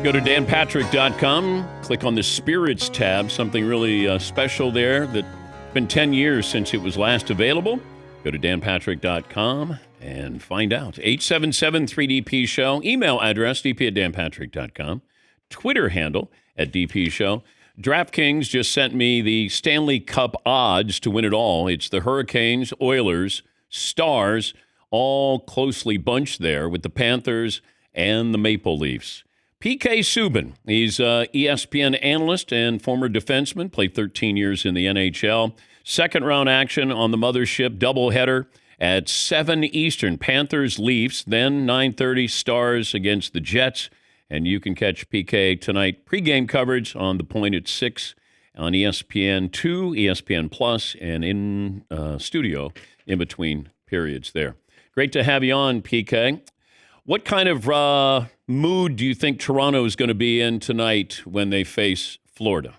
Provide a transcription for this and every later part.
Go to danpatrick.com, click on the Spirits tab, something really special there that's been 10 years since it was last available. Go to danpatrick.com and find out. 877-3DP-SHOW. Email address, dp@danpatrick.com. Twitter handle @DP-SHOW. DraftKings just sent me the Stanley Cup odds to win it all. It's the Hurricanes, Oilers, Stars, all closely bunched there with the Panthers and the Maple Leafs. PK Subban, he's an ESPN analyst and former defenseman, played 13 years in the NHL. Second round action on the mothership, doubleheader at 7 Eastern, Panthers, Leafs, then 9:30 Stars against the Jets. And you can catch PK tonight, pregame coverage on The Point at 6 on ESPN2, ESPN Plus, and in studio in between periods there. Great to have you on, PK. What kind of mood do you think Toronto is going to be in tonight when they face Florida?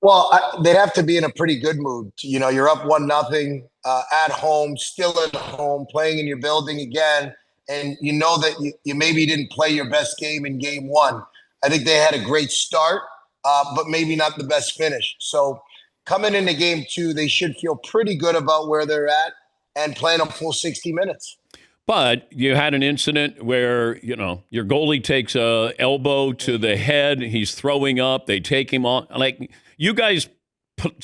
Well, they'd have to be in a pretty good mood. You know, you're up 1-0 at home, still at home, playing in your building again, and you know that you maybe didn't play your best game in game one. I think they had a great start, but maybe not the best finish. So coming into game two, they should feel pretty good about where they're at and playing a full 60 minutes. But you had an incident where, you know, your goalie takes a elbow to the head. He's throwing up. They take him off. Like, you guys,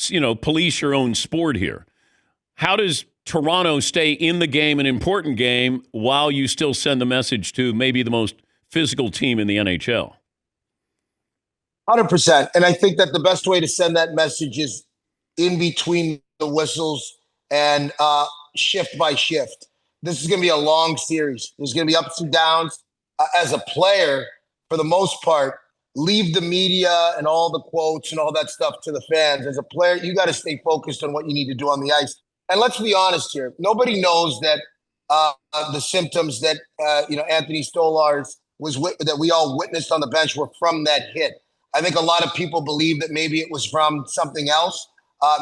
you know, police your own sport here. How does Toronto stay in the game, an important game, while you still send the message to maybe the most physical team in the NHL? 100%. And I think that the best way to send that message is in between the whistles and shift by shift. This is going to be a long series. There's going to be ups and downs. As a player, for the most part, leave the media and all the quotes and all that stuff to the fans. As a player, you got to stay focused on what you need to do on the ice. And let's be honest here. Nobody knows that the symptoms that Anthony Stolarz that we all witnessed on the bench were from that hit. I think a lot of people believe that maybe it was from something else,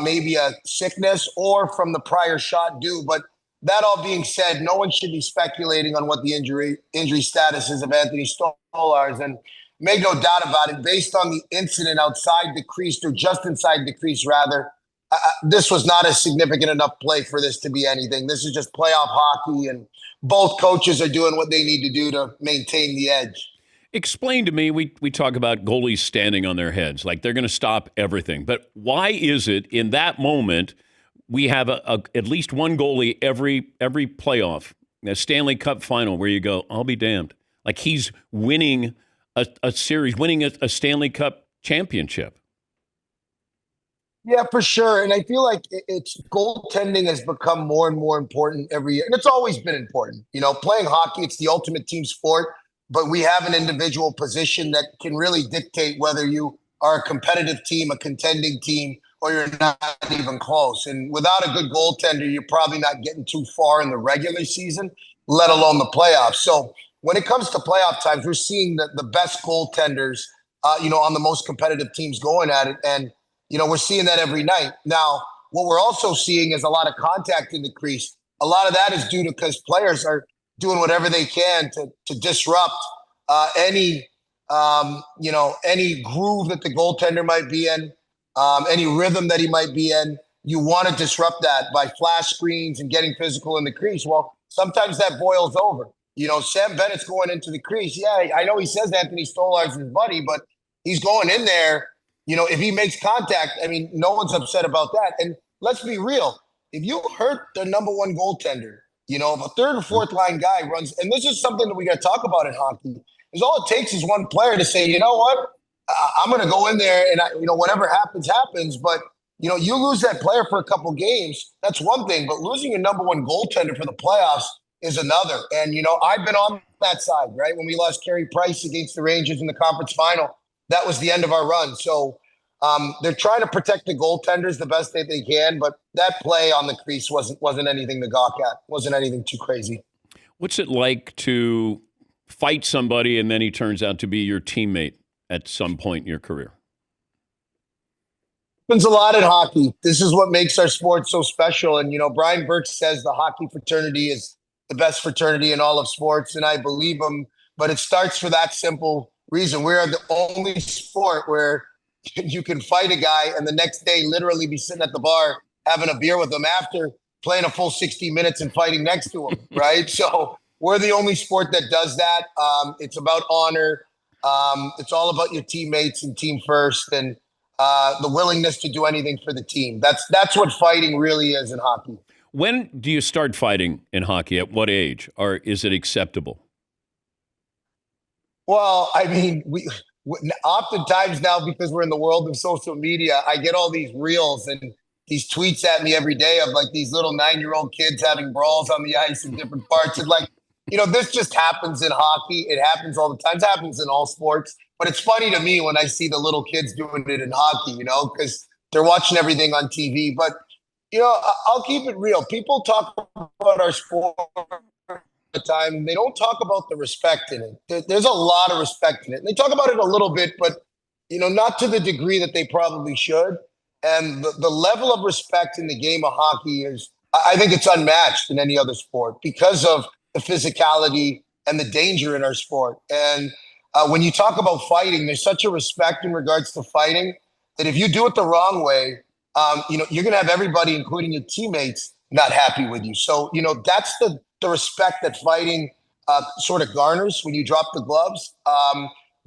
maybe a sickness or from the prior shot due. But that all being said, no one should be speculating on what the injury status is of Anthony Stolarz. And make no doubt about it, based on the incident outside the crease, or just inside the crease, rather, this was not a significant enough play for this to be anything. This is just playoff hockey, and both coaches are doing what they need to do to maintain the edge. Explain to me, we talk about goalies standing on their heads, like they're going to stop everything. But why is it in that moment we have at least one goalie every playoff, a Stanley Cup final, where you go, I'll be damned. Like he's winning a series, winning a Stanley Cup championship. Yeah, for sure. And I feel like it's goaltending has become more and more important every year. And it's always been important. You know, playing hockey, it's the ultimate team sport, but we have an individual position that can really dictate whether you are a competitive team, a contending team, or you're not even close. And without a good goaltender, you're probably not getting too far in the regular season, let alone the playoffs. So when it comes to playoff times, we're seeing the best goaltenders, on the most competitive teams going at it. And, we're seeing that every night. Now, what we're also seeing is a lot of contact in the crease. A lot of that is due to because players are doing whatever they can to disrupt any groove that the goaltender might be in. Any rhythm that he might be in, you want to disrupt that by flash screens and getting physical in the crease. Well, sometimes that boils over. Sam Bennett's going into the crease. Yeah, I know he says Anthony Stolarz is his buddy, but he's going in there. If he makes contact, I mean, no one's upset about that. And let's be real. If you hurt the number one goaltender, if a third or fourth line guy runs, and this is something that we got to talk about in hockey, is all it takes is one player to say, you know what? I'm going to go in there and, whatever happens, happens. But, you lose that player for a couple games. That's one thing. But losing your number one goaltender for the playoffs is another. And, I've been on that side, right? When we lost Carey Price against the Rangers in the conference final, that was the end of our run. So they're trying to protect the goaltenders the best that they can. But that play on the crease wasn't anything to gawk at. Wasn't anything too crazy. What's it like to fight somebody and then he turns out to be your teammate at some point in your career? Happens a lot in hockey. This is what makes our sport so special. And, Brian Burke says the hockey fraternity is the best fraternity in all of sports. And I believe him but it starts for that simple reason. We are the only sport where you can fight a guy and the next day literally be sitting at the bar having a beer with him after playing a full 60 minutes and fighting next to him, right? So we're the only sport that does that. It's about honor. It's all about your teammates and team first, and the willingness to do anything for the team. That's what fighting really is in hockey. When do you start fighting in hockey? At what age? Or is it acceptable? Well, I mean, oftentimes now, because we're in the world of social media, I get all these reels and these tweets at me every day of like these little 9-year-old kids having brawls on the ice in different parts. And like, this just happens in hockey. It happens all the time. It happens in all sports. But it's funny to me when I see the little kids doing it in hockey, because they're watching everything on TV. But, I'll keep it real. People talk about our sport the time. They don't talk about the respect in it. There's a lot of respect in it. And they talk about it a little bit, but not to the degree that they probably should. And the level of respect in the game of hockey is, I think it's unmatched in any other sport because of the physicality and the danger in our sport. And when you talk about fighting, there's such a respect in regards to fighting that if you do it the wrong way, you're going to have everybody, including your teammates, not happy with you. So, that's the respect that fighting sort of garners when you drop the gloves.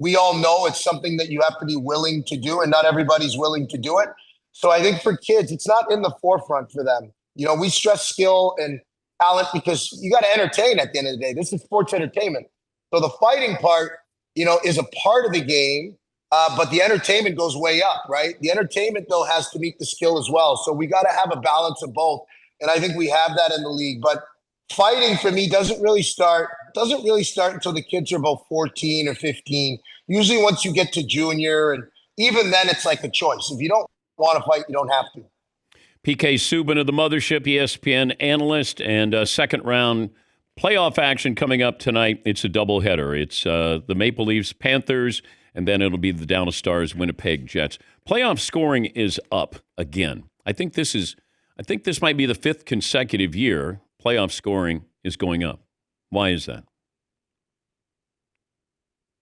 We all know it's something that you have to be willing to do, and not everybody's willing to do it. So I think for kids, it's not in the forefront for them. We stress skill and talent because you got to entertain at the end of the day. This is sports entertainment. So the fighting part, is a part of the game, but the entertainment goes way up, right? The entertainment, though, has to meet the skill as well. So we got to have a balance of both. And I think we have that in the league. But fighting for me doesn't really start until the kids are about 14 or 15. Usually once you get to junior, and even then it's like a choice. If you don't want to fight, you don't have to. PK Subban of the Mothership, ESPN analyst, and second round playoff action coming up tonight. It's a doubleheader. It's the Maple Leafs, Panthers, and then it'll be the Dallas Stars, Winnipeg Jets. Playoff scoring is up again. I think this might be the fifth consecutive year playoff scoring is going up. Why is that?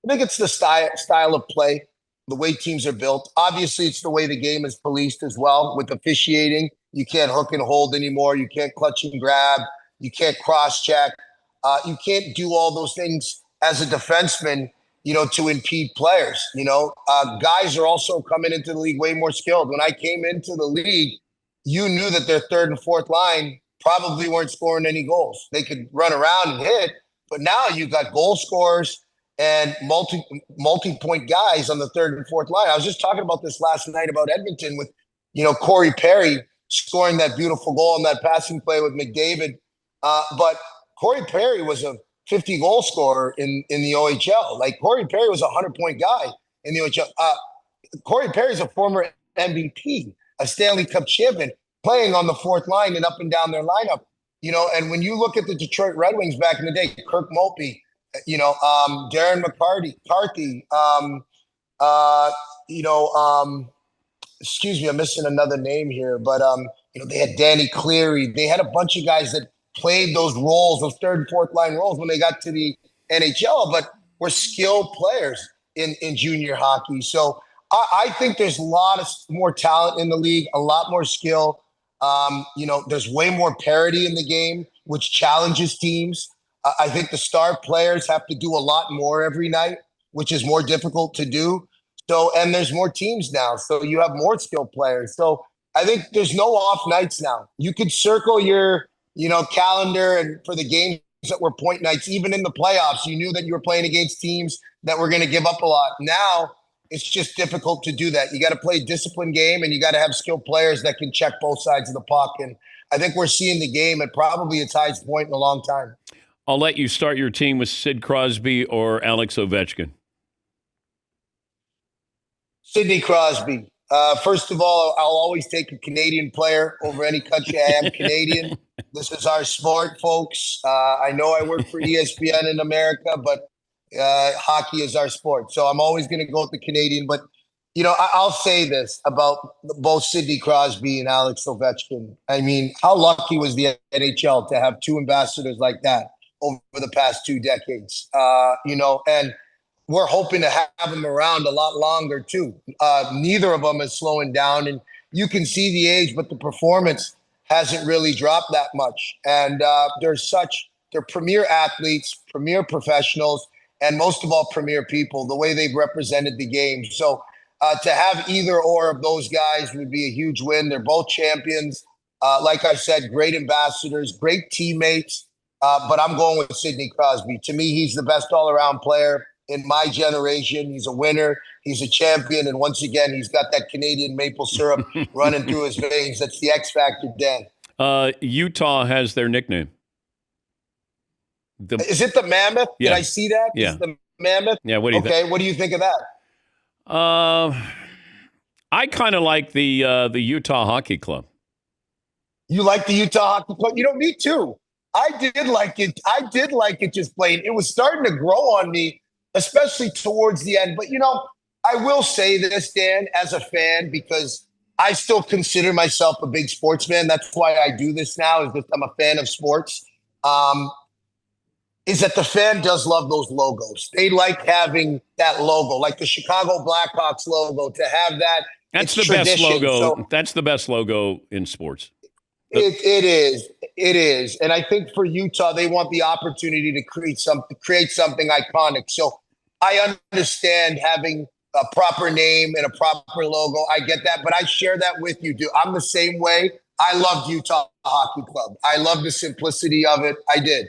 I think it's the style of play, the way teams are built. Obviously, it's the way the game is policed as well with officiating. You can't hook and hold anymore. You can't clutch and grab. You can't cross-check. You can't do all those things as a defenseman, to impede players. Guys are also coming into the league way more skilled. When I came into the league, you knew that their third and fourth line probably weren't scoring any goals. They could run around and hit, but now you've got goal scorers and multi-point guys on the third and fourth line. I was just talking about this last night about Edmonton with, Corey Perry scoring that beautiful goal on that passing play with McDavid. But Corey Perry was a 50-goal scorer in the OHL. Like, Corey Perry was a 100-point guy in the OHL. Corey Perry's a former MVP, a Stanley Cup champion, playing on the fourth line and up and down their lineup. And when you look at the Detroit Red Wings back in the day, Kirk Maltby, Darren McCarthy, excuse me, I'm missing another name here, but they had Danny Cleary. They had a bunch of guys that played those roles, those third and fourth line roles when they got to the NHL, but were skilled players in junior hockey. So I think there's a lot more talent in the league, a lot more skill. There's way more parity in the game, which challenges teams. I think the star players have to do a lot more every night, which is more difficult to do. So, and there's more teams now, so you have more skilled players. So I think there's no off nights now. You could circle your, calendar and for the games that were point nights, even in the playoffs, you knew that you were playing against teams that were going to give up a lot. Now it's just difficult to do that. You got to play a disciplined game, and you got to have skilled players that can check both sides of the puck. And I think we're seeing the game at probably its highest point in a long time. I'll let you start your team with Sid Crosby or Alex Ovechkin. Sidney Crosby. First of all, I'll always take a Canadian player over any country. I am Canadian. This is our sport, folks. I know I work for ESPN in America, but hockey is our sport. So I'm always going to go with the Canadian. But, I'll say this about both Sidney Crosby and Alex Ovechkin. I mean, how lucky was the NHL to have two ambassadors like that? over the past 2 decades. And we're hoping to have him around a lot longer too. Neither of them is slowing down, and you can see the age, but the performance hasn't really dropped that much. And they're premier athletes, premier professionals, and most of all, premier people, the way they've represented the game. So to have either or of those guys would be a huge win. They're both champions. Like I said, great ambassadors, great teammates. But I'm going with Sidney Crosby. To me, he's the best all-around player in my generation. He's a winner. He's a champion. And once again, he's got that Canadian maple syrup running through his veins. That's the X Factor, Dan. Utah has their nickname. Is it the Mammoth? Yeah. Did I see that? Yeah. Is it the Mammoth? Yeah. What do you think? Okay. What do you think of that? I kind of like the Utah Hockey Club. You like the Utah Hockey Club? Me too. I did like it. I did like it just playing. It was starting to grow on me, especially towards the end. But, I will say this, Dan, as a fan, because I still consider myself a big sports fan. That's why I do this now, is that I'm a fan of sports. Is that the fan does love those logos. They like having that logo, like the Chicago Blackhawks logo, to have that. That's the best logo. That's the best logo in sports. It is. And I think for Utah, they want the opportunity to create something iconic. So I understand having a proper name and a proper logo. I get that, but I share that with you, dude. I'm the same way. I loved Utah Hockey Club. I love the simplicity of it. I did.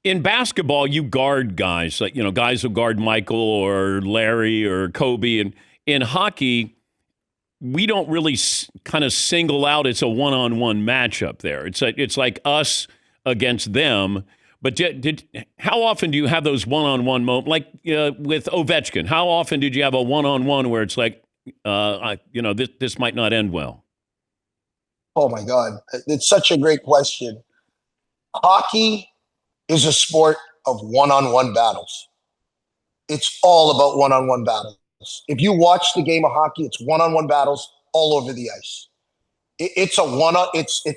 In basketball, you guard guys, like, guys who guard Michael or Larry or Kobe. And in hockey, we don't really kind of single out. It's a one-on-one matchup there. It's like us against them. But how often do you have those one-on-one moments? Like with Ovechkin, how often did you have a one-on-one where it's like, this might not end well? Oh my God, it's such a great question. Hockey is a sport of one-on-one battles. It's all about one-on-one battles. If you watch the game of hockey, it's one-on-one battles all over the ice. It's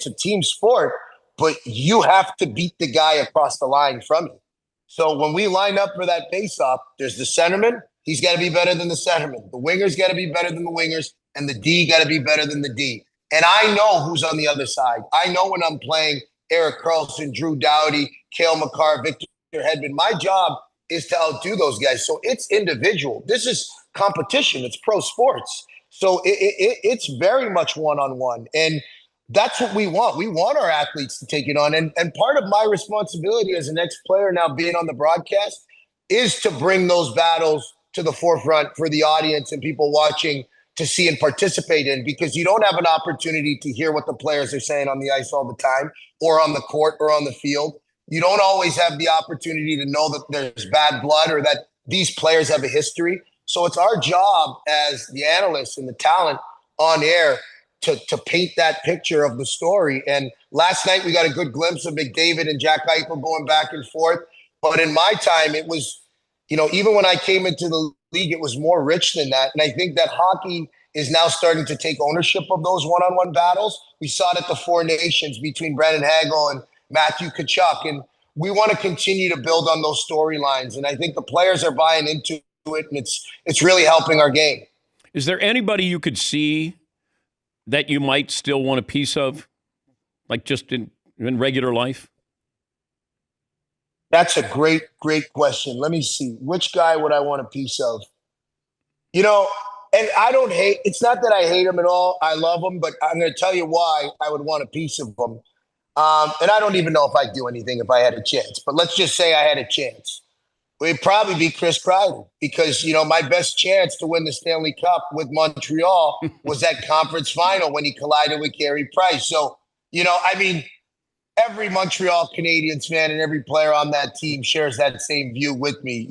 a team sport, but you have to beat the guy across the line from you. So when we line up for that face-off, there's the centerman. He's got to be better than the centerman. The winger's got to be better than the wingers, and the D got to be better than the D. And I know who's on the other side. I know when I'm playing Erik Karlsson, Drew Doughty, Cale Makar, Victor Hedman. My job is to outdo those guys. So it's individual. This is competition. It's pro sports. So it's very much one-on-one. And that's what we want. We want our athletes to take it on. And part of my responsibility as an ex-player now being on the broadcast is to bring those battles to the forefront for the audience and people watching to see and participate in, because you don't have an opportunity to hear what the players are saying on the ice all the time, or on the court or on the field. You don't always have the opportunity to know that there's bad blood or that these players have a history. So it's our job as the analysts and the talent on air to paint that picture of the story. And last night we got a good glimpse of McDavid and Jack Eichel going back and forth. But in my time, it was, even when I came into the league, it was more rich than that. And I think that hockey is now starting to take ownership of those one-on-one battles. We saw it at the Four Nations between Brendan Hagel and Matthew Tkachuk. And we want to continue to build on those storylines. And I think the players are buying into it, and it's really helping our game. Is there anybody you could see that you might still want a piece of, like just in regular life? That's a great, great question. Let me see. Which guy would I want a piece of? And I don't hate, it's not that I hate him at all. I love him, but I'm going to tell you why I would want a piece of him. And I don't even know if I'd do anything if I had a chance. But let's just say I had a chance. It'd probably be Chris Kreider, because, my best chance to win the Stanley Cup with Montreal was that conference final when he collided with Carey Price. So, every Montreal Canadiens fan and every player on that team shares that same view with me,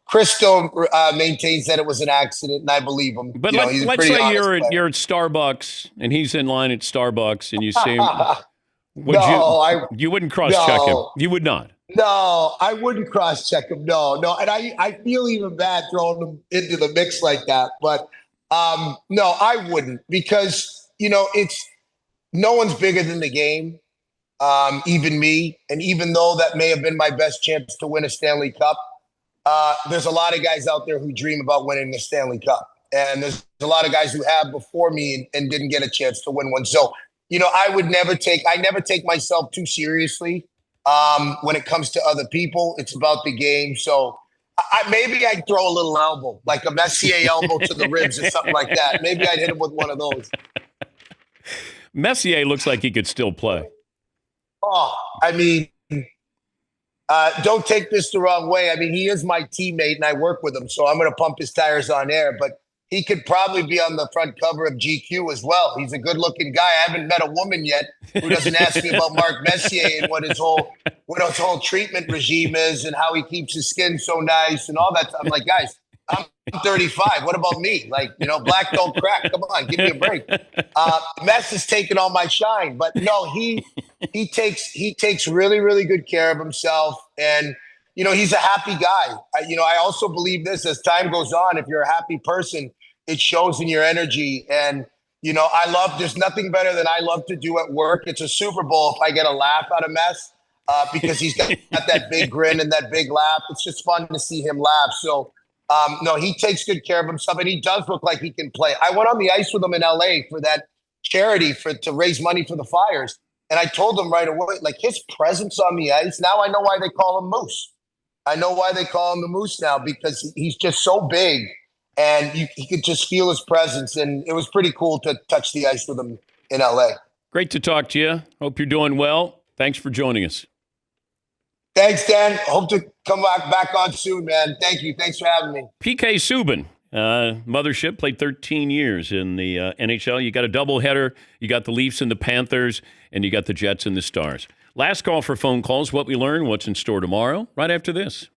Chris still maintains that it was an accident, and I believe him. But let's say you're at Starbucks, and he's in line at Starbucks, and you see him. You wouldn't cross-check him. You would not. No, I wouldn't cross-check him. No. And I feel even bad throwing him into the mix like that. But no, I wouldn't, because, it's no one's bigger than the game. even me. And even though that may have been my best chance to win a Stanley Cup, there's a lot of guys out there who dream about winning the Stanley Cup. And there's a lot of guys who have before me and didn't get a chance to win one. So, I never take myself too seriously when it comes to other people. It's about the game. So maybe I'd throw a little elbow, like a Messier elbow to the ribs or something like that. Maybe I'd hit him with one of those. Messier looks like he could still play. Oh, I mean, don't take this the wrong way. I mean, he is my teammate and I work with him, so I'm going to pump his tires on air. But he could probably be on the front cover of GQ as well. He's a good-looking guy. I haven't met a woman yet who doesn't ask me about Mark Messier and what his whole treatment regime is and how he keeps his skin so nice and all that. I'm like, guys, I'm 35. What about me? Like, black don't crack. Come on, give me a break. Mess is taking all my shine, but no, he takes really, really good care of himself, and he's a happy guy. I also believe this: as time goes on, if you're a happy person, it shows in your energy. And there's nothing better than I love to do at work. It's a Super Bowl if I get a laugh out of Mess because he's got that big grin and that big laugh. It's just fun to see him laugh. So. No, he takes good care of himself, and he does look like he can play. I went on the ice with him in LA for that charity to raise money for the fires. And I told him right away, like, his presence on the ice, now I know why they call him Moose. I know why they call him the Moose now, because he's just so big, and you could just feel his presence. And it was pretty cool to touch the ice with him in LA. Great to talk to you. Hope you're doing well. Thanks for joining us. Thanks, Dan. Hope to come back on soon, man. Thank you. Thanks for having me. PK Subban, Mothership, played 13 years in the NHL. You got a doubleheader. You got the Leafs and the Panthers, and you got the Jets and the Stars. Last call for phone calls, what we learned, what's in store tomorrow, right after this.